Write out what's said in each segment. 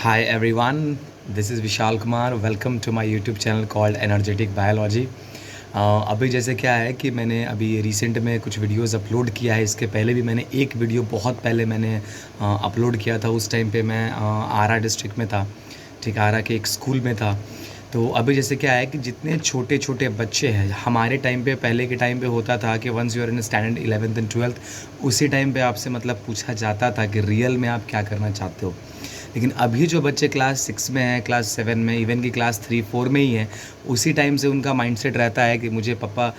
Hi everyone, this is Vishal Kumar. Welcome to my YouTube channel called Energetic Biology. अभी जैसे क्या है कि मैंने अभी रिसेंट में कुछ वीडियोस अपलोड किया है। इसके पहले भी मैंने एक वीडियो बहुत पहले मैंने अपलोड किया था। उस टाइम पे मैं आरा डिस्ट्रिक्ट में था, ठीक, आरा के एक स्कूल में था। तो अभी जैसे क्या है कि जितने छोटे छोटे बच्चे हैं, हमारे टाइम पे, पहले के टाइम पे होता था कि once you are in standard 11th and 12th, उसी टाइम पे आपसे मतलब पूछा जाता था कि रियल में आप क्या करना चाहते हो। लेकिन अभी जो बच्चे क्लास 6 में हैं, क्लास 7 में, इवन की क्लास 3-4 में ही हैं, उसी टाइम से उनका माइंडसेट रहता है कि मुझे पापा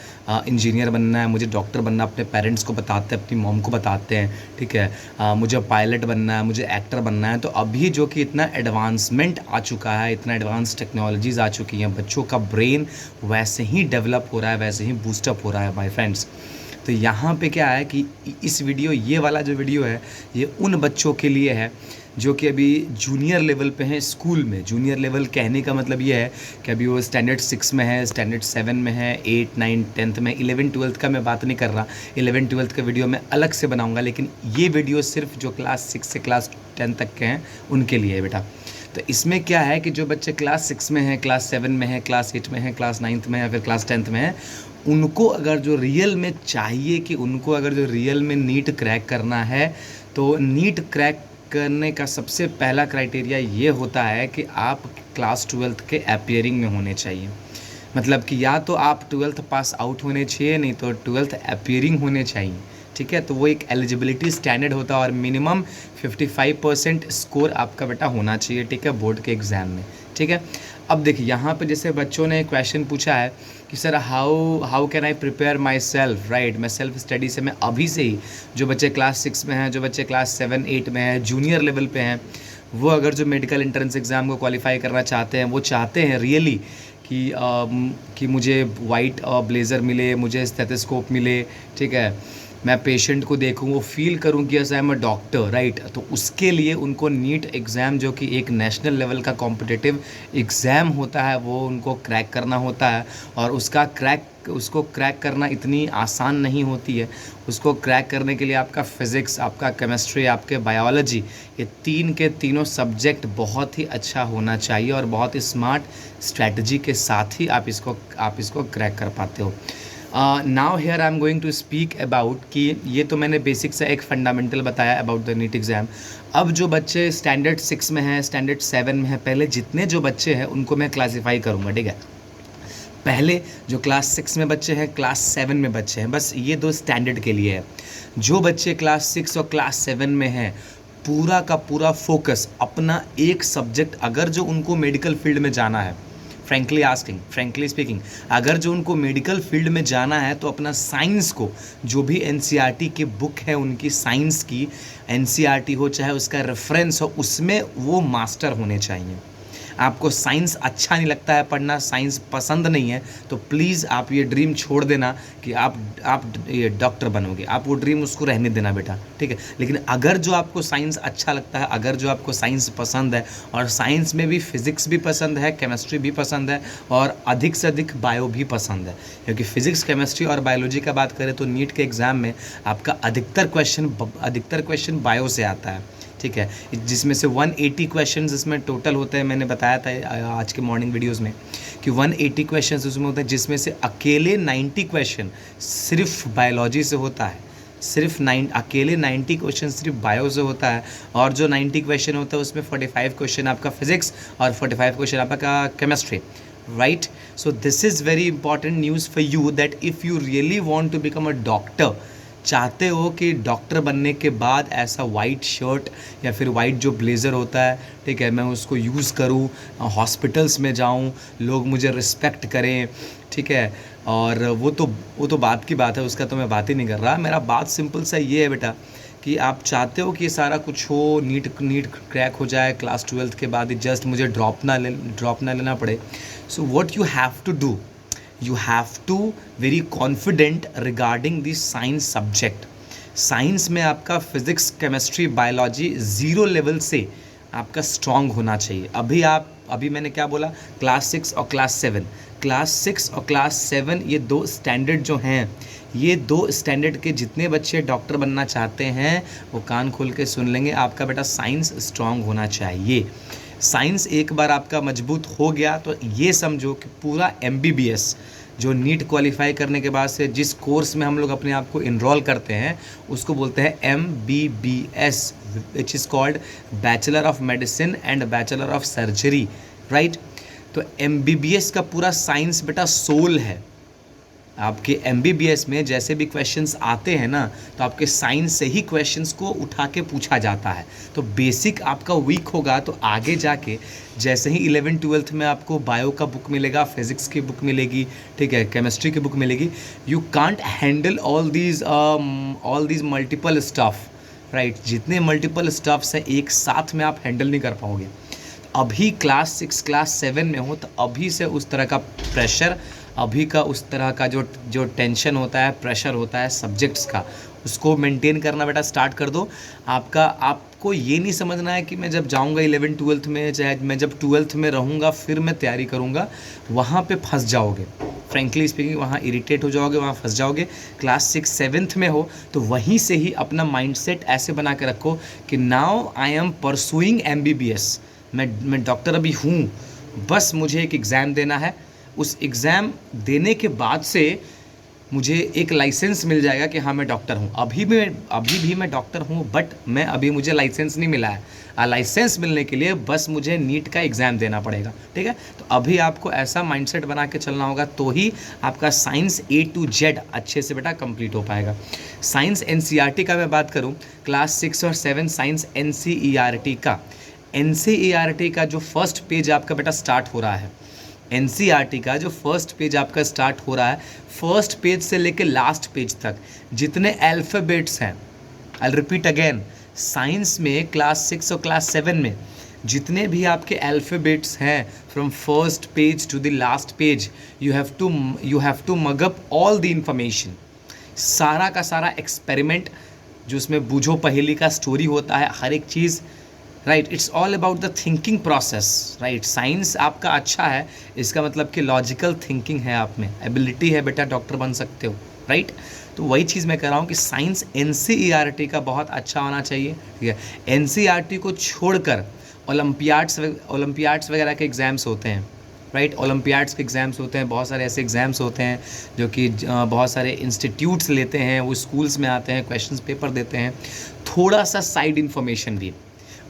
इंजीनियर बनना है, मुझे डॉक्टर बनना, अपने पेरेंट्स को बताते हैं, अपनी मॉम को बताते हैं, ठीक है, मुझे पायलट बनना है, मुझे एक्टर बनना है। तो अभी जो कि इतना एडवांसमेंट आ चुका है, इतना एडवांस टेक्नोलॉजीज़ आ चुकी हैं, बच्चों का ब्रेन वैसे ही डेवलप हो रहा है, वैसे ही बूस्टअप हो रहा है माय फ्रेंड्स। तो यहाँ पे क्या है कि इस वीडियो, ये वाला जो वीडियो है, ये उन बच्चों के लिए है जो कि अभी जूनियर लेवल पे हैं स्कूल में। जूनियर लेवल कहने का मतलब ये है कि अभी वो स्टैंडर्ड 6 में है, स्टैंडर्ड 7 में है, 8, 9, 10th में। 11-12th का मैं बात नहीं कर रहा, 11-12th का वीडियो मैं अलग से बनाऊंगा, लेकिन ये वीडियो सिर्फ जो क्लास 6 से क्लास 10 तक के हैं उनके लिए है बेटा। तो इसमें क्या है कि जो बच्चे क्लास 6 में हैं, क्लास 7 में हैं, क्लास 8 में हैं, क्लास 9th में है, फिर क्लास 10th में है, उनको अगर जो रियल में चाहिए कि उनको अगर जो रियल में नीट क्रैक करना है, तो नीट क्रैक करने का सबसे पहला क्राइटेरिया ये होता है कि आप क्लास 12th के अपीयरिंग में होने चाहिए। मतलब कि या तो आप 12th पास आउट होने चाहिए, नहीं तो 12th अपीयरिंग होने चाहिए, ठीक है। तो वो एक एलिजिबिलिटी स्टैंडर्ड होता है और मिनिमम 55% स्कोर आपका बेटा होना चाहिए, ठीक है, बोर्ड के एग्ज़ाम में, ठीक है। अब देखिए यहाँ पे जैसे बच्चों ने क्वेश्चन पूछा है कि sir how can I prepare my self, right. मैं सेल्फ स्टडी से, मैं अभी से ही, जो बच्चे क्लास 6 में हैं, जो बच्चे क्लास 7, 8 में हैं, जूनियर लेवल पे हैं, वो अगर जो मेडिकल एंट्रेंस एग्ज़ाम को क्वालिफाई करना चाहते हैं, वो चाहते हैं रियली कि मुझे वाइट ब्लेज़र मिले, मुझे स्टेथोस्कोप मिले, ठीक है, मैं पेशेंट को देखूं, वो फील करूं कि ऐसा है मैं डॉक्टर, राइट। तो उसके लिए उनको नीट एग्ज़ाम, जो कि एक नेशनल लेवल का कॉम्पिटिटिव एग्ज़ाम होता है, वो उनको क्रैक करना होता है। और उसको क्रैक करना इतनी आसान नहीं होती है। उसको क्रैक करने के लिए आपका फ़िज़िक्स, आपका केमिस्ट्री, आपके बायोलॉजी, ये तीन के तीनों सब्जेक्ट बहुत ही अच्छा होना चाहिए और बहुत ही स्मार्ट स्ट्रैटेजी के साथ ही आप इसको क्रैक कर पाते हो। Now here I am going to speak about कि ये तो मैंने बेसिक से एक फंडामेंटल बताया अबाउट द नीट एग्ज़ाम। अब जो बच्चे स्टैंडर्ड 6 में हैं, स्टैंडर्ड 7 में हैं, पहले जितने जो बच्चे हैं उनको मैं क्लासीफाई करूँगा, ठीक है। पहले जो क्लास 6 में बच्चे हैं, क्लास 7 में बच्चे हैं, बस ये दो स्टैंडर्ड के लिए है। जो बच्चे क्लास 6 और क्लास 7 में हैं, पूरा का पूरा फोकस अपना एक सब्जेक्ट, अगर जो उनको मेडिकल फील्ड में जाना है, फ्रेंकली स्पीकिंग, अगर जो उनको मेडिकल फील्ड में जाना है, तो अपना साइंस को, जो भी एनसीईआरटी की बुक है उनकी साइंस की, एनसीईआरटी हो चाहे उसका रेफरेंस हो, उसमें वो मास्टर होने चाहिए। आपको साइंस अच्छा नहीं लगता है पढ़ना, साइंस पसंद नहीं है, तो प्लीज़ आप ये ड्रीम छोड़ देना कि आप ये डॉक्टर बनोगे। आप वो ड्रीम उसको रहने देना बेटा, ठीक है। लेकिन अगर जो आपको साइंस अच्छा लगता है, अगर जो आपको साइंस पसंद है, और साइंस में भी फिज़िक्स भी पसंद है, केमिस्ट्री भी पसंद है, और अधिक से अधिक बायो भी पसंद है, क्योंकि फिज़िक्स, केमिस्ट्री और बायोलॉजी का बात करें तो नीट के एग्ज़ाम में आपका अधिकतर क्वेश्चन बायो से आता है, ठीक है। जिसमें से 180 क्वेश्चंस इसमें टोटल होते हैं। मैंने बताया था आज के मॉर्निंग वीडियोस में कि 180 क्वेश्चंस उसमें होते हैं, जिसमें से अकेले 90 क्वेश्चन सिर्फ बायोलॉजी से होता है। अकेले 90 क्वेश्चन सिर्फ बायो से होता है, और जो 90 क्वेश्चन होता है उसमें 45 क्वेश्चन आपका फिज़िक्स और 45 क्वेश्चन आपका chemistry, right. So this is very important news for you that if you really want to become a doctor, चाहते हो कि डॉक्टर बनने के बाद ऐसा वाइट शर्ट या फिर वाइट जो ब्लेज़र होता है, ठीक है, मैं उसको यूज़ करूँ, हॉस्पिटल्स में जाऊँ, लोग मुझे रिस्पेक्ट करें, ठीक है। और वो तो बात की बात है, उसका तो मैं बात ही नहीं कर रहा। मेरा बात सिंपल सा ये है बेटा कि आप चाहते हो कि ये सारा कुछ हो, नीट क्रैक हो जाए क्लास 12th के बाद ही, जस्ट मुझे ड्रॉप ना लेना पड़े। So what you have to do, you have to very confident regarding the science subject। Science में आपका फिज़िक्स, केमिस्ट्री, बायोलॉजी 0 लेवल से आपका स्ट्रॉन्ग होना चाहिए। अभी मैंने क्या बोला, क्लास 6 और क्लास 6 और क्लास 7, ये दो स्टैंडर्ड जो हैं, ये दो स्टैंडर्ड के जितने बच्चे डॉक्टर बनना चाहते हैं, वो कान खोल के सुन लेंगे, आपका बेटा साइंस स्ट्रॉन्ग होना चाहिए। साइंस एक बार आपका मजबूत हो गया तो ये समझो कि पूरा MBBS जो नीट क्वालिफाई करने के बाद से जिस कोर्स में हम लोग अपने आप को इनरोल करते हैं उसको बोलते हैं MBBS, which is called bachelor of medicine and bachelor of surgery, right. तो MBBS का पूरा साइंस बेटा सोल है। आपके MBBS में जैसे भी क्वेश्चंस आते हैं ना, तो आपके साइंस से ही क्वेश्चंस को उठा के पूछा जाता है। तो बेसिक आपका वीक होगा तो आगे जाके जैसे ही 11th-12th में आपको बायो का बुक मिलेगा, फिजिक्स की बुक मिलेगी, ठीक है, केमिस्ट्री की बुक मिलेगी, you can't handle all these multiple stuff, right. जितने मल्टीपल स्टफ्स हैं एक साथ में आप हैंडल नहीं कर पाओगे। अभी क्लास 6 क्लास 7 में हो तो अभी से उस तरह का प्रेशर, अभी का उस तरह का जो टेंशन होता है, प्रेशर होता है सब्जेक्ट्स का, उसको मेंटेन करना बेटा स्टार्ट कर दो। आपको ये नहीं समझना है कि मैं जब जाऊंगा 11th-12th में, चाहे मैं जब 12th में रहूँगा फिर मैं तैयारी करूँगा, वहाँ पे फंस जाओगे। फ्रेंकली स्पीकिंग वहाँ इरिटेट हो जाओगे, वहाँ फंस जाओगे। क्लास 6-7th में हो तो वहीं से ही अपना माइंडसेट ऐसे बना के रखो कि now I am pursuing MBBS, मैं डॉक्टर अभी हूँ, बस मुझे एक एग्ज़ाम देना है। उस एग्ज़ाम देने के बाद से मुझे एक लाइसेंस मिल जाएगा कि हाँ मैं डॉक्टर हूँ। अभी भी मैं डॉक्टर हूँ, बट मैं अभी मुझे लाइसेंस नहीं मिला है। लाइसेंस मिलने के लिए बस मुझे नीट का एग्ज़ाम देना पड़ेगा, ठीक है। तो अभी आपको ऐसा माइंडसेट बना के चलना होगा तो ही आपका साइंस A to Z अच्छे से बेटा कंप्लीट हो पाएगा। साइंस NCERT का मैं बात करूँ, क्लास 6 और 7 साइंस NCERT का जो फर्स्ट पेज आपका बेटा स्टार्ट हो रहा है, NCERT का जो फर्स्ट पेज आपका स्टार्ट हो रहा है, फर्स्ट पेज से लेके लास्ट पेज तक जितने अल्फ़ाबेट्स हैं, आई रिपीट अगेन, साइंस में क्लास 6 और क्लास 7 में जितने भी आपके अल्फ़ाबेट्स हैं, from first page to the last page, you have to mug up all the information. सारा का सारा एक्सपेरिमेंट जो उसमें बूझो पहेली का स्टोरी होता है, हर एक चीज़, right. It's all about the thinking process, right. Science आपका अच्छा है इसका मतलब कि लॉजिकल थिंकिंग है आप में, एबिलिटी है बेटा, डॉक्टर बन सकते हो, राइट। तो वही चीज़ मैं कह रहा हूँ कि साइंस NCERT का बहुत अच्छा होना चाहिए, ठीक है। NCERT को छोड़कर ओलंपियाड्स वगैरह के एग्ज़ाम्स होते हैं, राइट। ओलंपियाड्स के एग्ज़ाम्स होते हैं, बहुत सारे ऐसे एग्ज़ाम्स होते हैं जो कि बहुत सारे इंस्टीट्यूट्स लेते हैं, वो स्कूल्स में आते हैं, क्वेश्चंस पेपर देते हैं। थोड़ा सा साइड इन्फॉर्मेशन भी,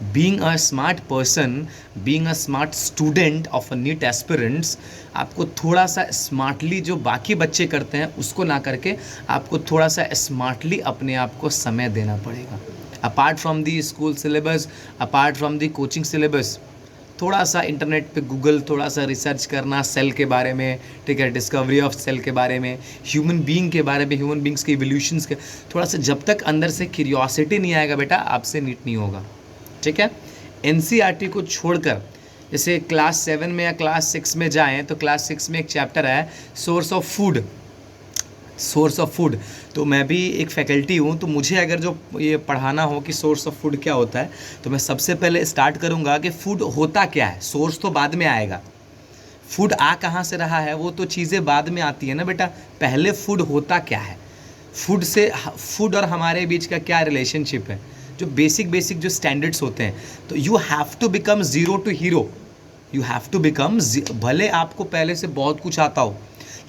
being a smart person, being a smart student of a NEET aspirants, आपको थोड़ा सा स्मार्टली जो बाकी बच्चे करते हैं उसको ना करके आपको थोड़ा सा स्मार्टली अपने आप को समय देना पड़ेगा। Apart from the school syllabus, apart from the coaching syllabus, थोड़ा सा इंटरनेट पे गूगल, थोड़ा सा रिसर्च करना सेल के बारे में, ठीक है, डिस्कवरी ऑफ सेल के बारे में, ह्यूमन बीइंग के बारे में, ह्यूमन बींग्स के इवोल्यूशंस के, थोड़ा सा जब तक अंदर से क्यूरियोसिटी नहीं आएगा बेटा, आपसे नीट नहीं होगा, ठीक है। NCERT को छोड़कर जैसे क्लास 7 में या क्लास 6 में जाएं तो क्लास 6 में एक चैप्टर है सोर्स ऑफ फूड। तो मैं भी एक फैकल्टी हूँ, तो मुझे अगर जो ये पढ़ाना हो कि सोर्स ऑफ फूड क्या होता है, तो मैं सबसे पहले स्टार्ट करूँगा कि फूड होता क्या है। सोर्स तो बाद में आएगा, फूड आ कहाँ से रहा है वो तो चीज़ें बाद में आती है ना बेटा, पहले फूड होता क्या है, फूड और हमारे बीच का क्या रिलेशनशिप है, जो बेसिक जो स्टैंडर्ड्स होते हैं। तो you have to become zero to hero, you have to become, भले आपको पहले से बहुत कुछ आता हो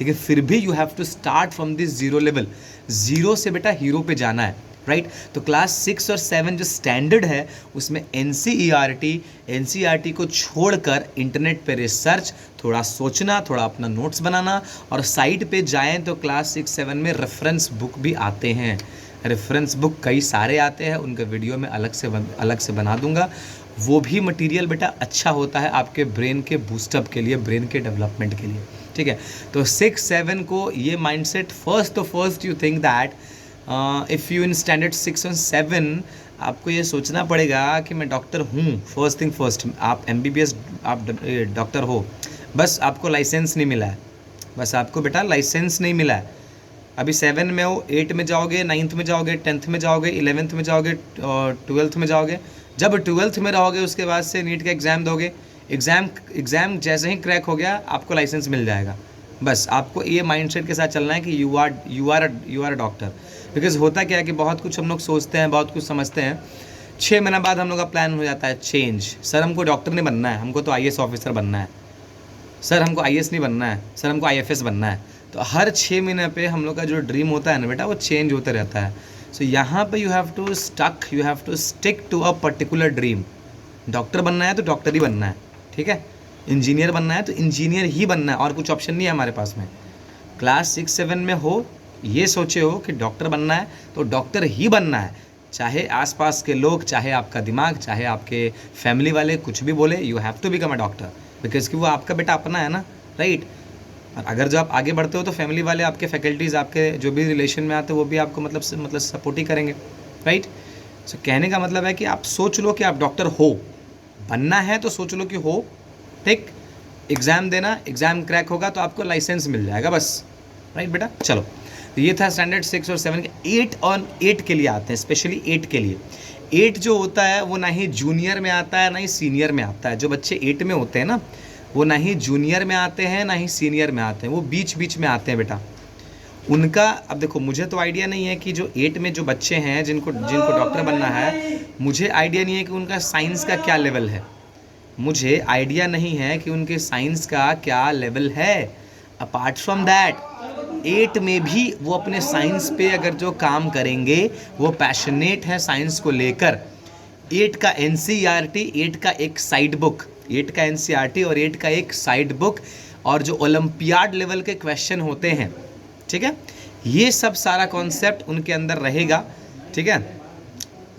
लेकिन फिर भी you have to start from this zero level, zero से बेटा हीरो पे जाना है, राइट। तो क्लास 6 और 7 जो स्टैंडर्ड है उसमें NCERT को छोड़कर इंटरनेट पे रिसर्च, थोड़ा सोचना, थोड़ा अपना नोट्स बनाना, और साइड पे जाएं तो क्लास 6-7 में रेफरेंस बुक भी आते हैं। रेफरेंस बुक कई सारे आते हैं, उनका वीडियो मैं अलग से बना दूंगा। वो भी मटेरियल बेटा अच्छा होता है आपके ब्रेन के बूस्टअप के लिए, ब्रेन के डेवलपमेंट के लिए, ठीक है। तो 6-7 को ये mindset, first you think that if you in standard 6 और 7, आपको ये सोचना पड़ेगा कि मैं डॉक्टर हूँ। फर्स्ट थिंग फर्स्ट, आप MBBS आप डॉक्टर हो, बस आपको लाइसेंस नहीं मिला है, बस आपको बेटा लाइसेंस नहीं मिला है। अभी 7 में हो, 8 में जाओगे, 9th में जाओगे, 10th में जाओगे, 11th में जाओगे, 12th में जाओगे। जब 12th में रहोगे उसके बाद से नीट का एग्ज़ाम दोगे, एग्ज़ाम जैसे ही क्रैक हो गया आपको लाइसेंस मिल जाएगा। बस आपको ये माइंडसेट के साथ चलना है कि you are a doctor. Because होता क्या है कि बहुत कुछ हम लोग सोचते हैं, बहुत कुछ समझते हैं 6 महीना बाद हम लोग का प्लान हो जाता है चेंज। सर हमको डॉक्टर नहीं बनना है, हमको तो आईएएस ऑफिसर बनना है। सर हमको आईएएस नहीं बनना है, सर हमको आईएफएस बनना है। तो हर 6 महीने पे हम लोग का जो ड्रीम होता है ना बेटा, वो चेंज होते रहता है। सो यहाँ पे you have to stick to a particular dream. Doctor बनना है तो डॉक्टर ही बनना है, ठीक है। इंजीनियर बनना है तो इंजीनियर ही बनना है, और कुछ ऑप्शन नहीं है हमारे पास में। क्लास 6-7 में हो, ये सोचे हो कि डॉक्टर बनना है तो डॉक्टर ही बनना है, चाहे आसपास के लोग, चाहे आपका दिमाग, चाहे आपके फैमिली वाले कुछ भी बोले, you have to become a doctor, because कि वो आपका बेटा अपना है ना, राइट। और अगर जो आप आगे बढ़ते हो तो फैमिली वाले, आपके फैकल्टीज़, आपके जो भी रिलेशन में आते हैं वो भी आपको मतलब सपोर्ट ही करेंगे, राइट। सो कहने का मतलब है कि आप सोच लो कि आप डॉक्टर हो, बनना है तो सोच लो कि हो, ठीक। एग्ज़ाम देना, एग्ज़ाम क्रैक होगा तो आपको लाइसेंस मिल जाएगा, बस, राइट बेटा। चलो, तो ये था स्टैंडर्ड 6 और 7 के। 8 और 8 के लिए आते हैं, स्पेशली 8 के लिए। 8 जो होता है वो ना ही जूनियर में आता है ना ही सीनियर में आता है। जो बच्चे 8 में होते हैं ना, वो ना ही जूनियर में आते हैं ना ही सीनियर में आते हैं, वो बीच बीच में आते हैं बेटा। उनका, अब देखो, मुझे तो आइडिया नहीं है कि जो 8 में जो बच्चे हैं जिनको डॉक्टर बनना है, मुझे आइडिया नहीं है कि उनका साइंस का क्या लेवल है। मुझे आइडिया नहीं है कि उनके साइंस का क्या लेवल है। अपार्ट फ्रॉम दैट, 8 में भी वो अपने साइंस पे अगर जो काम करेंगे, वो पैशनेट है साइंस को लेकर। 8 का एनसीईआरटी, 8 का एक साइड बुक, 8 का एनसीईआरटी और 8 का एक साइड बुक, और जो ओलंपियाड लेवल के क्वेश्चन होते हैं, ठीक है, ये सब सारा कॉन्सेप्ट उनके अंदर रहेगा, ठीक है।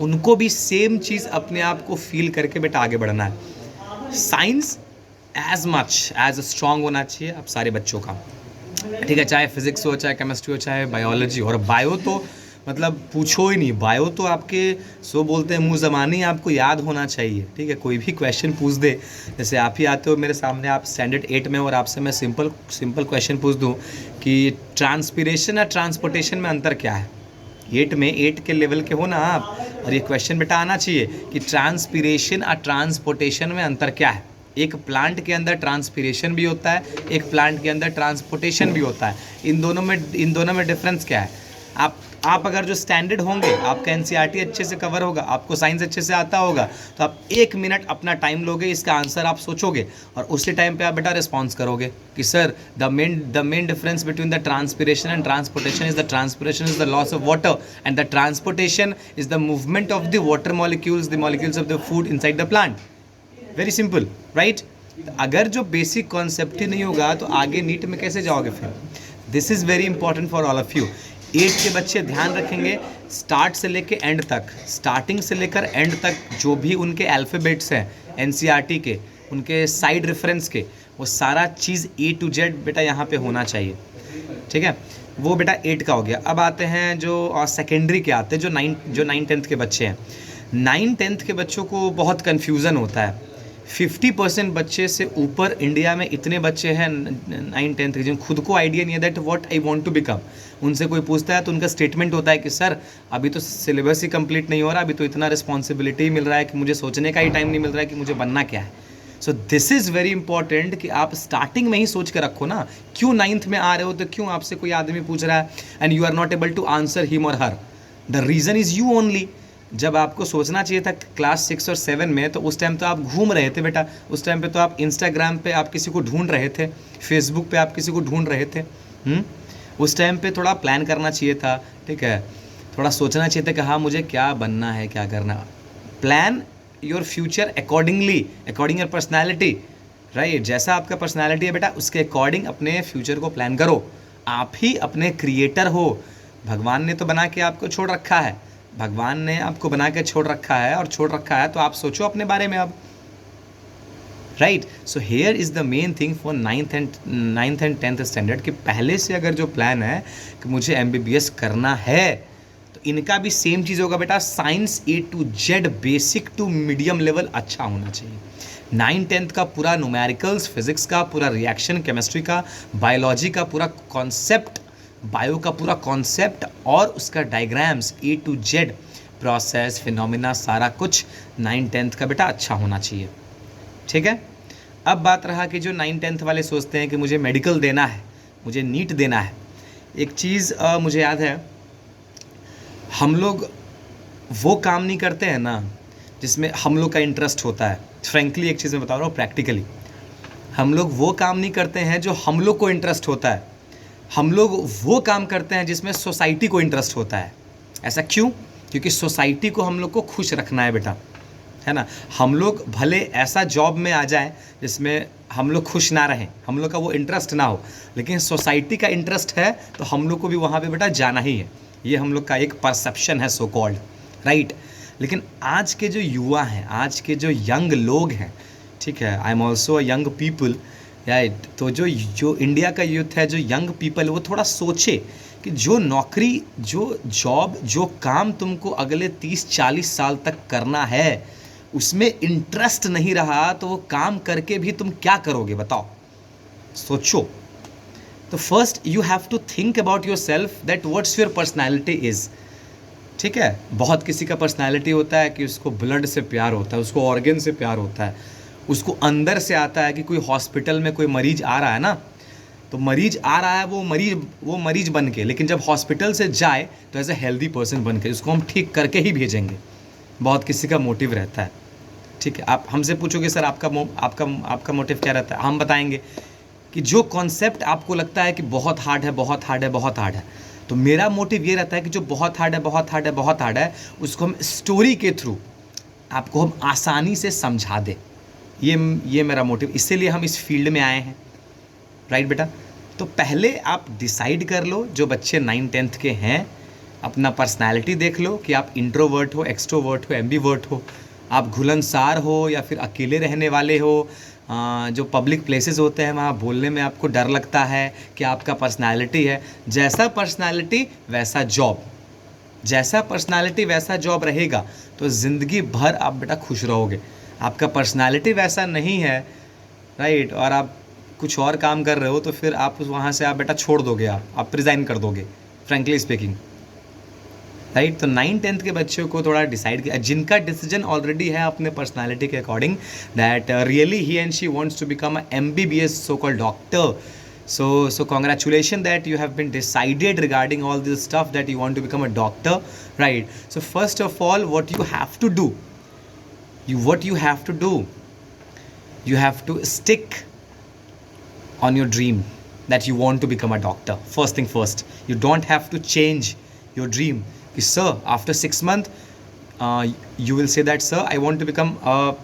उनको भी सेम चीज़ अपने आप को फील करके बेटा आगे बढ़ना है। Science as much as strong होना चाहिए आप सारे बच्चों का, ठीक है। चाहे फिजिक्स हो, चाहे केमिस्ट्री हो, चाहे बायोलॉजी हो। और बायो तो मतलब पूछो ही नहीं, बायो तो आपके सो बोलते हैं मुँह ज़बानी आपको याद होना चाहिए, ठीक है। कोई भी क्वेश्चन पूछ दे, जैसे आप ही आते हो मेरे सामने, आप स्टैंडर्ड 8 में, और आपसे मैं सिंपल क्वेश्चन पूछ दूँ कि ट्रांसपिरेशन और ट्रांसपोर्टेशन में अंतर क्या है। 8 में, 8 के लेवल के हो ना आप, और ये क्वेश्चन बेटा आना चाहिए कि ट्रांसपिरेशन और ट्रांसपोर्टेशन में अंतर क्या है। एक प्लांट के अंदर ट्रांसपिरेशन भी होता है, एक प्लांट के अंदर ट्रांसपोर्टेशन भी होता है। इन दोनों में डिफरेंस क्या है। आप अगर जो स्टैंडर्ड होंगे, आपका एनसीईआरटी अच्छे से कवर होगा, आपको साइंस अच्छे से आता होगा, तो आप 1 मिनट अपना टाइम लोगे, इसका आंसर आप सोचोगे, और उसी टाइम पे आप बेटा रिस्पॉन्स करोगे कि sir the main difference between the transpiration and transportation is the transpiration is the loss of water and the transportation is the movement of the water molecules, the molecules of the food inside the plant. Very simple, right. अगर जो basic concept ही नहीं होगा तो आगे NEET में कैसे जाओगे फिर। This is very important for all of you. 8 के बच्चे ध्यान रखेंगे, स्टार्ट से लेकर एंड तक, स्टार्टिंग से लेकर एंड तक जो भी उनके अल्फ़ाबेट्स हैं एनसीईआरटी के, उनके साइड रेफरेंस के, वो सारा चीज़ A to Z बेटा यहाँ पे होना चाहिए, ठीक है। वो बेटा 8 का हो गया। अब आते हैं जो सेकेंडरी के आते हैं, जो 9-10th के बच्चे हैं। 9-10th के बच्चों को बहुत कन्फ्यूज़न होता है। 50% बच्चे से ऊपर इंडिया में इतने बच्चे हैं 9-10th के, जिनको खुद को आइडिया नहीं है that what I want to become. उनसे कोई पूछता है तो उनका स्टेटमेंट होता है कि सर अभी तो सिलेबस ही कंप्लीट नहीं हो रहा, अभी तो इतना रिस्पॉन्सिबिलिटी मिल रहा है कि मुझे सोचने का ही टाइम नहीं मिल रहा है कि मुझे बनना क्या है। सो दिस इज़ वेरी इंपॉर्टेंट कि आप स्टार्टिंग में ही सोच के रखो ना। क्यों 9th में आ रहे हो तो क्यों आपसे कोई आदमी पूछ रहा है and you are not able to answer him और her, the reason is you only. जब आपको सोचना चाहिए था क्लास 6 और 7 में, तो उस टाइम तो आप घूम रहे थे बेटा। उस टाइम पे तो आप इंस्टाग्राम पे आप किसी को ढूंढ रहे थे, फेसबुक पे आप किसी को ढूंढ रहे थे। उस टाइम पे थोड़ा प्लान करना चाहिए था, ठीक है। थोड़ा सोचना चाहिए था कि हाँ मुझे क्या बनना है, क्या करना। Plan your future according your personality, right. जैसा आपका पर्सनैलिटी है बेटा, उसके अकॉर्डिंग अपने फ्यूचर को प्लान करो। आप ही अपने क्रिएटर हो। भगवान ने तो बना के आपको छोड़ रखा है, भगवान ने आपको बना के छोड़ रखा है, और छोड़ रखा है तो आप सोचो अपने बारे में अब, right. So here is the main thing for 9th and 10th standard कि पहले से अगर जो प्लान है कि मुझे MBBS करना है, तो इनका भी सेम चीज़ होगा बेटा। Science A to Z basic to medium level अच्छा होना चाहिए। 9-10th का पूरा न्यूमेरिकल्स, फिजिक्स का पूरा रिएक्शन, केमिस्ट्री का, बायोलॉजी का पूरा कॉन्सेप्ट, बायो का पूरा कॉन्सेप्ट और उसका diagrams A to Z, process, phenomena, सारा कुछ 9-10th का बेटा अच्छा होना चाहिए, ठीक है। अब बात रहा कि जो 9-10th वाले सोचते हैं कि मुझे मेडिकल देना है, मुझे नीट देना है। एक चीज़ मुझे याद है, हम लोग वो काम नहीं करते हैं ना जिसमें हम लोग का इंटरेस्ट होता है। फ्रेंकली एक चीज़ मैं बता रहा हूँ, प्रैक्टिकली हम लोग वो काम नहीं करते हैं जो हम लोग को इंटरेस्ट होता है, हम लोग वो काम करते हैं जिसमें सोसाइटी को इंटरेस्ट होता है। ऐसा क्यों? क्योंकि सोसाइटी को हम लोग को खुश रखना है बेटा, है ना। हम लोग भले ऐसा जॉब में आ जाए जिसमें हम लोग खुश ना रहें, हम लोग का वो इंटरेस्ट ना हो, लेकिन सोसाइटी का इंटरेस्ट है तो हम लोग को भी वहाँ पे बेटा जाना ही है। ये हम लोग का एक परसेप्शन है, सो कॉल्ड, राइट। लेकिन आज के जो युवा हैं, आज के जो यंग लोग हैं, ठीक है, I am also a young people, right. तो जो इंडिया का यूथ है, जो यंग पीपल, वो थोड़ा सोचे कि जो नौकरी, जो जॉब, जो काम तुमको अगले 30-40 साल तक करना है, उसमें इंटरेस्ट नहीं रहा तो वो काम करके भी तुम क्या करोगे बताओ, सोचो। तो first you have to think about yourself that what's your personality is, ठीक है। बहुत किसी का पर्सनैलिटी होता है कि उसको ब्लड से प्यार होता है, उसको ऑर्गन से प्यार होता है, उसको अंदर से आता है कि कोई हॉस्पिटल में कोई मरीज आ रहा है ना, तो मरीज आ रहा है वो मरीज बन के, लेकिन जब हॉस्पिटल से जाए तो एज ए हेल्दी पर्सन बन के, उसको हम ठीक करके ही भेजेंगे। बहुत किसी का मोटिव रहता है, ठीक है। आप हमसे पूछोगे सर आपका मोटिव क्या रहता है, हम बताएंगे कि जो कॉन्सेप्ट आपको लगता है कि बहुत हार्ड है, बहुत हार्ड है, बहुत हार्ड है, तो मेरा मोटिव ये रहता है कि जो बहुत हार्ड है, बहुत हार्ड है, बहुत हार्ड है, उसको हम स्टोरी के थ्रू आपको हम आसानी से समझा दें। ये मेरा मोटिव, इसीलिए हम इस फील्ड में आए हैं, राइट बेटा। तो पहले आप डिसाइड कर लो, जो बच्चे 9th-10th के हैं, अपना पर्सनालिटी देख लो कि आप इंट्रोवर्ट हो, एक्सट्रोवर्ट हो, एम्बीवर्ट हो, आप घुलनसार हो या फिर अकेले रहने वाले हो, जो पब्लिक प्लेसेस होते हैं वहाँ बोलने में आपको डर लगता है, कि आपका पर्सनालिटी है। जैसा पर्सनालिटी वैसा जॉब, जैसा पर्सनालिटी वैसा जॉब रहेगा तो ज़िंदगी भर आप बेटा खुश रहोगे। आपका पर्सनालिटी वैसा नहीं है, राइट, और आप कुछ और काम कर रहे हो, तो फिर आप वहाँ से आप बेटा छोड़ दोगे, आप रिज़ाइन कर दोगे, फ्रेंकली स्पीकिंग, राइट। तो 9th-10th के बच्चों को थोड़ा डिसाइड किया, जिनका डिसीजन ऑलरेडी है अपने पर्सनालिटी के अकॉर्डिंग, दैट रियली ही and she wants to become a MBBS so called doctor. So congratulations that you have been decided regarding all this stuff that you want to become a doctor, right? So first of all, what you have to do, you have to stick on your dream that you want to become a doctor. First thing first, you don't have to change your dream. Sir, after 6 months, you will say that, sir, I want to become a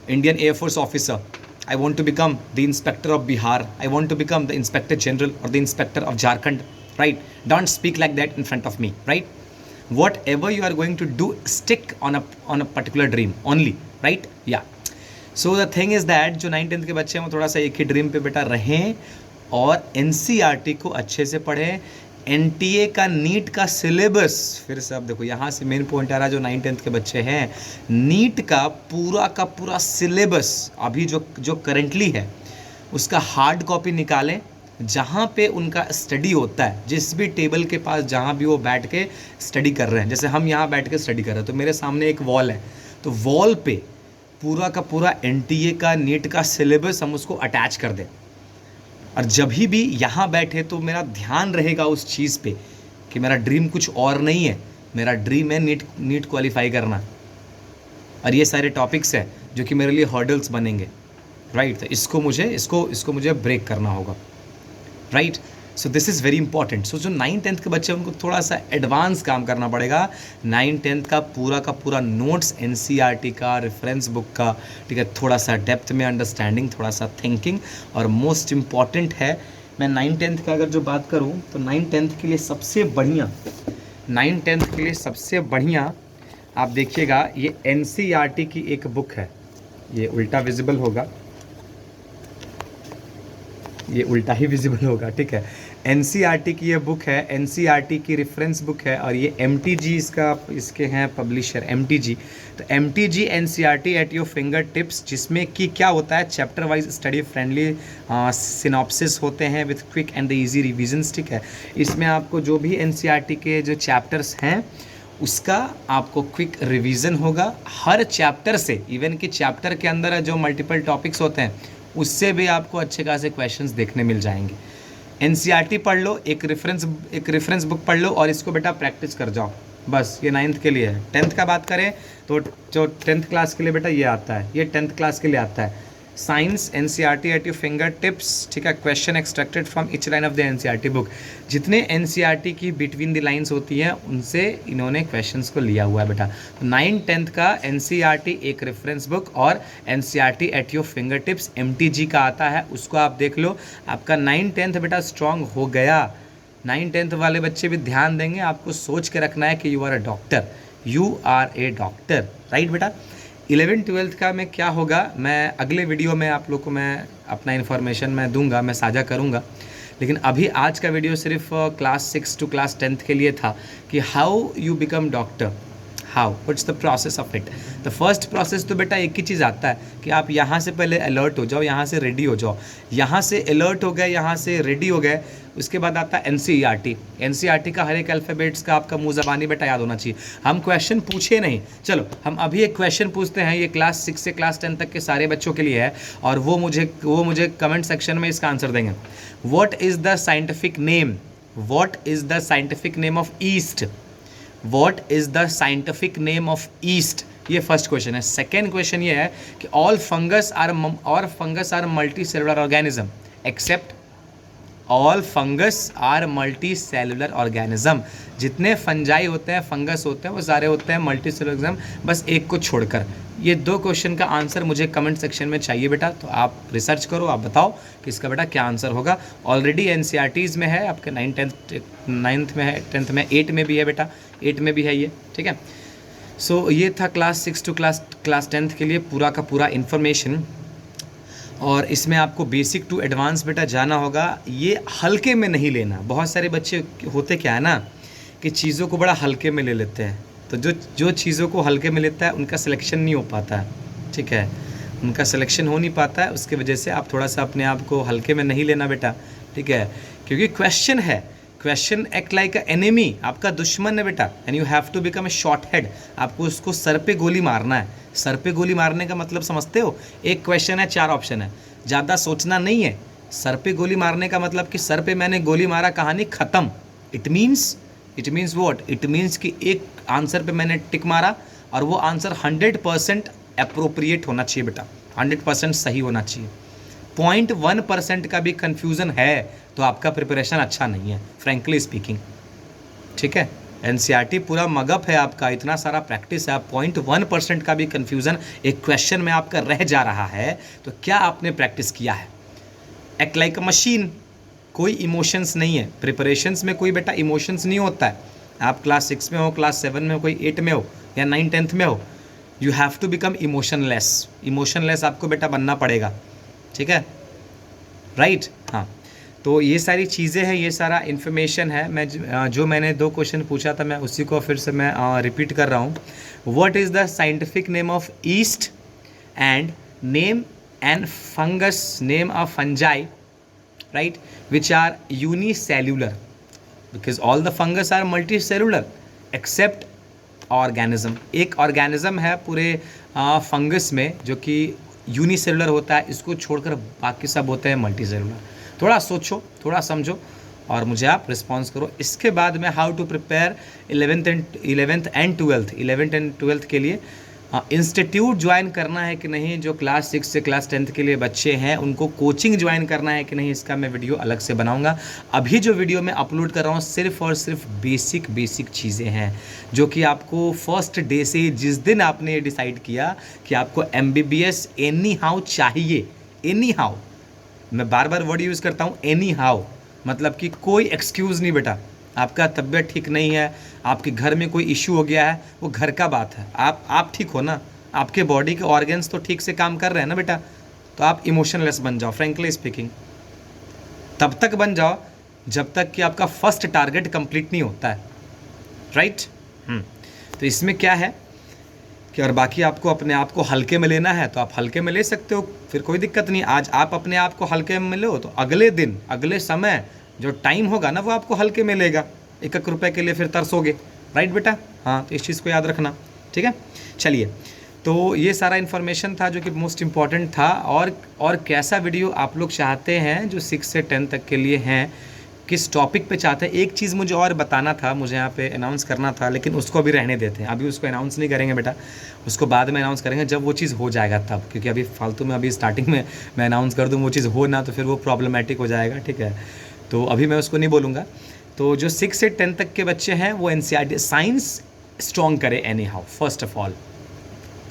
Indian Air Force officer. I want to become the inspector of Bihar. I want to become the inspector general or the inspector of Jharkhand, right? Don't speak like that in front of me, right? Whatever you are going to do, stick on a particular dream only, right? Yeah. So the thing is that जो 9th-10th के बच्चे हैं वो थोड़ा सा एक ही dream पे बेटा रहें और NCERT को अच्छे से पढ़ें। NTA का नीट का सिलेबस, फिर से अब देखो यहाँ से मेन पॉइंट आ रहा है, जो 9th-10th के बच्चे हैं, नीट का पूरा सिलेबस अभी जो करेंटली है उसका हार्ड कॉपी निकालें, जहाँ पे उनका स्टडी होता है, जिस भी टेबल के पास जहाँ भी वो बैठ के स्टडी कर रहे हैं, जैसे हम यहाँ बैठ के स्टडी कर रहे हैं तो मेरे सामने एक वॉल है, तो वॉल पे पूरा का पूरा NTA का नीट का सिलेबस हम उसको अटैच कर दें, और जब भी यहाँ बैठे तो मेरा ध्यान रहेगा उस चीज़ पे कि मेरा ड्रीम कुछ और नहीं है, मेरा ड्रीम है नीट क्वालिफाई करना, और ये सारे टॉपिक्स हैं जो कि मेरे लिए हर्डल्स बनेंगे, राइट। तो इसको मुझे ब्रेक करना होगा, right. So this is very important. So जो 9th-10th के बच्चे हैं उनको थोड़ा सा एडवांस काम करना पड़ेगा। 9th-10th का पूरा नोट्स NCERT का, रेफरेंस बुक का, ठीक है, थोड़ा सा डेप्थ में अंडरस्टैंडिंग, थोड़ा सा थिंकिंग, और मोस्ट इम्पॉर्टेंट है, मैं 9th-10th का अगर जो बात करूँ तो 9th-10th के लिए सबसे बढ़िया आप देखिएगा, ये NCERT की एक बुक है, ये उल्टा विजिबल होगा, ये उल्टा ही विजिबल होगा, ठीक है। NCERT की ये बुक है, NCERT की रेफरेंस बुक है, और ये MTG इसके हैं पब्लिशर, MTG। तो MTG NCERT at your finger tips, जिसमें कि क्या होता है, chapter wise study friendly synopsis होते हैं with quick and the easy revisions, ठीक है। इसमें आपको जो भी NCERT के जो चैप्टर्स हैं उसका आपको क्विक रिवीजन होगा हर चैप्टर से, इवन कि चैप्टर के अंदर जो मल्टीपल टॉपिक्स होते हैं उससे भी आपको अच्छे खासे क्वेश्चंस देखने मिल जाएंगे। NCERT पढ़ लो, एक रेफरेंस बुक पढ़ लो, और इसको बेटा प्रैक्टिस कर जाओ, बस ये 9th के लिए है। 10th का बात करें तो जो 10th क्लास के लिए बेटा ये आता है, ये 10th क्लास के लिए आता है। Science NCERT at your finger tips, ठीक है। Question extracted from each line of the NCERT book. जितने एनसीईआरटी की बिटवीन द लाइंस होती हैं उनसे इन्होंने क्वेश्चंस को लिया हुआ है बेटा। तो 9 10th का एनसीईआरटी एक रेफरेंस बुक और NCERT at your finger tips MTG का आता है, उसको आप देख लो। आपका 9 10th बेटा स्ट्रांग हो गया। 9 10th वाले बच्चे भी ध्यान देंगे, आपको सोच के रखना है कि you are a doctor, you are a doctor, right बेटा। 11 12th का में क्या होगा, मैं अगले वीडियो में आप लोग को मैं अपना इन्फॉर्मेशन मैं दूंगा, मैं साझा करूंगा। लेकिन अभी आज का वीडियो सिर्फ क्लास 6 टू क्लास 10th के लिए था कि how you become doctor, how, what's the process of it. The first process तो बेटा एक ही चीज़ आता है कि आप यहाँ से पहले अलर्ट हो जाओ, यहाँ से रेडी हो जाओ। यहाँ से अलर्ट हो गए, यहाँ से रेडी हो गए, उसके बाद आता है एनसीईआरटी। एनसीईआरटी का हर एक अल्फ़ाबेट्स का आपका मुँह ज़बानी बेटा याद होना चाहिए। हम क्वेश्चन पूछे नहीं, चलो हम अभी एक क्वेश्चन पूछते हैं, ये क्लास 6 से क्लास 10 तक के सारे बच्चों के लिए है और वो मुझे कमेंट सेक्शन में इसका आंसर देंगे। What is the scientific name, what is the scientific name of yeast, what is the scientific name of yeast, ये फर्स्ट क्वेश्चन है। सेकेंड क्वेश्चन ये है कि all fungus are multicellular organism except, all fungus are multicellular organism. जितने fungi होते हैं, fungus होते हैं, वो सारे होते हैं मल्टी सेलुलर ऑर्गेनिज्म, बस एक को छोड़कर। ये 2 क्वेश्चन का आंसर मुझे कमेंट सेक्शन में चाहिए बेटा, तो आप रिसर्च करो, आप बताओ कि इसका बेटा क्या आंसर होगा। ऑलरेडी एनसीईआरटीज़ में है, आपके 9th में है, 10th में, 8 में भी है बेटा, 8 में भी है ये, ठीक है। सो ये था क्लास 6 टू क्लास 10th के लिए पूरा का पूरा इन्फॉर्मेशन। और इसमें आपको बेसिक टू एडवांस बेटा जाना होगा, ये हल्के में नहीं लेना। बहुत सारे बच्चे होते क्या है ना कि चीज़ों को बड़ा हल्के में ले लेते हैं, तो जो चीज़ों को हल्के में लेता है उनका सिलेक्शन नहीं हो पाता है, ठीक है, उनका सिलेक्शन हो नहीं पाता है। उसकी वजह से आप थोड़ा सा अपने आप को हल्के में नहीं लेना बेटा, ठीक है, क्योंकि क्वेश्चन है, question act like a enemy, आपका दुश्मन है बेटा, and you have to become a short head. आपको उसको सर पे गोली मारना है। सर पे गोली मारने का मतलब समझते हो, एक क्वेश्चन है 4 ऑप्शन है, ज़्यादा सोचना नहीं है। सर पे गोली मारने का मतलब कि सर पे मैंने गोली मारा, कहानी ख़त्म। It means what, it means कि एक आंसर पे मैंने टिक मारा और वो आंसर 100% अप्रोप्रिएट होना चाहिए बेटा, 100% सही होना चाहिए। 0.1% का भी कन्फ्यूज़न है तो आपका प्रिपरेशन अच्छा नहीं है, फ्रेंकली स्पीकिंग, ठीक है। एनसीईआरटी पूरा मगअप है आपका, इतना सारा प्रैक्टिस है, 0.1% का भी कन्फ्यूज़न एक क्वेश्चन में आपका रह जा रहा है तो क्या आपने प्रैक्टिस किया है। एक्ट लाइक अ मशीन, कोई इमोशंस नहीं है प्रिपरेशंस में, कोई बेटा इमोशंस नहीं होता है। आप क्लास 6 में हो, क्लास 7 में हो, कोई 8 में हो या 9 10th में हो, you have to become emotionless आपको बेटा बनना पड़ेगा, ठीक है, राइट। हाँ, तो ये सारी चीज़ें हैं, ये सारा इन्फॉर्मेशन है। मैं जो मैंने 2 क्वेश्चन पूछा था मैं उसी को फिर से मैं रिपीट कर रहा हूँ। What is the scientific name of yeast and name and fungus, name of fungi, right, which are unicellular, because all the fungus are multicellular except organism. एक ऑर्गेनिज्म है पूरे फंगस में जो कि यूनिसेलुलर होता है, इसको छोड़कर बाकी सब होते हैं मल्टी सेलुलर। थोड़ा सोचो, थोड़ा समझो और मुझे आप रिस्पॉन्स करो। इसके बाद में how to prepare 11th and 12th के लिए इंस्टीट्यूट ज्वाइन करना है कि नहीं, जो क्लास 6 से क्लास 10th के लिए बच्चे हैं उनको कोचिंग ज्वाइन करना है कि नहीं, इसका मैं वीडियो अलग से बनाऊंगा। अभी जो वीडियो मैं अपलोड कर रहा हूँ सिर्फ और सिर्फ बेसिक चीज़ें हैं जो कि आपको फर्स्ट डे से, जिस दिन आपने ये डिसाइड किया कि आपको MBBS एनी हाउ चाहिए, एनी हाउ, मैं बार बार वर्ड यूज़ करता हूँ एनी हाउ, मतलब कि कोई एक्सक्यूज़ नहीं बेटा। आपका तबीयत ठीक नहीं है, आपके घर में कोई इशू हो गया है, वो घर का बात है, आप ठीक हो ना, आपके बॉडी के ऑर्गन्स तो ठीक से काम कर रहे हैं ना बेटा, तो आप इमोशनलेस बन जाओ, फ्रेंकली स्पीकिंग। तब तक बन जाओ जब तक कि आपका फर्स्ट टारगेट कंप्लीट नहीं होता है, राइट। तो इसमें क्या है कि और बाकी आपको अपने आप को हल्के में लेना है तो आप हल्के में ले सकते हो, फिर कोई दिक्कत नहीं। आज आप अपने आप को हल्के में लो तो अगले दिन, अगले समय जो टाइम होगा ना वो आपको हल्के में लेगा। 1 रुपये के लिए फिर तरसोगे, राइट बेटा। हाँ, तो इस चीज़ को याद रखना, ठीक है। चलिए, तो ये सारा इन्फॉर्मेशन था जो कि मोस्ट इम्पॉर्टेंट था। और कैसा वीडियो आप लोग चाहते हैं जो 6 से 10 तक के लिए हैं, किस टॉपिक पे चाहते हैं। एक चीज़ मुझे और बताना था, मुझे यहाँ पे अनाउंस करना था, लेकिन उसको अभी रहने देते हैं, अभी उसको अनाउंस नहीं करेंगे बेटा, उसको बाद में अनाउंस करेंगे जब वो चीज़ हो जाएगा तब, क्योंकि अभी फालतू में अभी स्टार्टिंग में मैं अनाउंस कर दूँ वो चीज़ हो ना, तो फिर वो प्रॉब्लमेटिक हो जाएगा, ठीक है। तो अभी मैं उसको नहीं बोलूँगा। तो जो 6 से 10 तक के बच्चे हैं वो एनसीईआरटी साइंस स्ट्रॉन्ग करें any how, first of all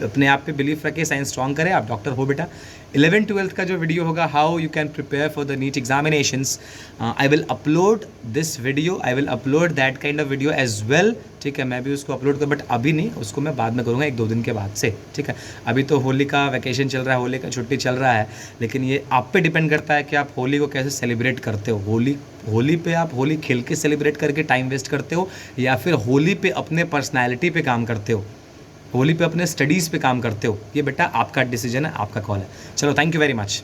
अपने आप पे बिलीफ रखिए, साइंस स्ट्रॉन्ग करें, आप डॉक्टर हो बेटा। 11-12 का जो वीडियो होगा, how you can prepare for the NEET examinations, I will upload this video, I will upload that kind of video as well, ठीक है। मैं भी उसको अपलोड कर, बट अभी नहीं, उसको मैं बाद में करूँगा 1-2 दिन के बाद से, ठीक है। अभी तो होली का वैकेशन चल रहा है, होली का छुट्टी चल रहा है, लेकिन ये आप पे डिपेंड करता है कि आप होली को कैसे सेलिब्रेट करते हो। होली पे आप होली खेल के सेलिब्रेट करके टाइम वेस्ट करते हो, या फिर होली पे अपने पर्सनैलिटी पे काम करते हो, होली पे अपने स्टडीज़ पे काम करते हो। ये बेटा आपका डिसीजन है, आपका कॉल है। चलो, थैंक यू वेरी मच।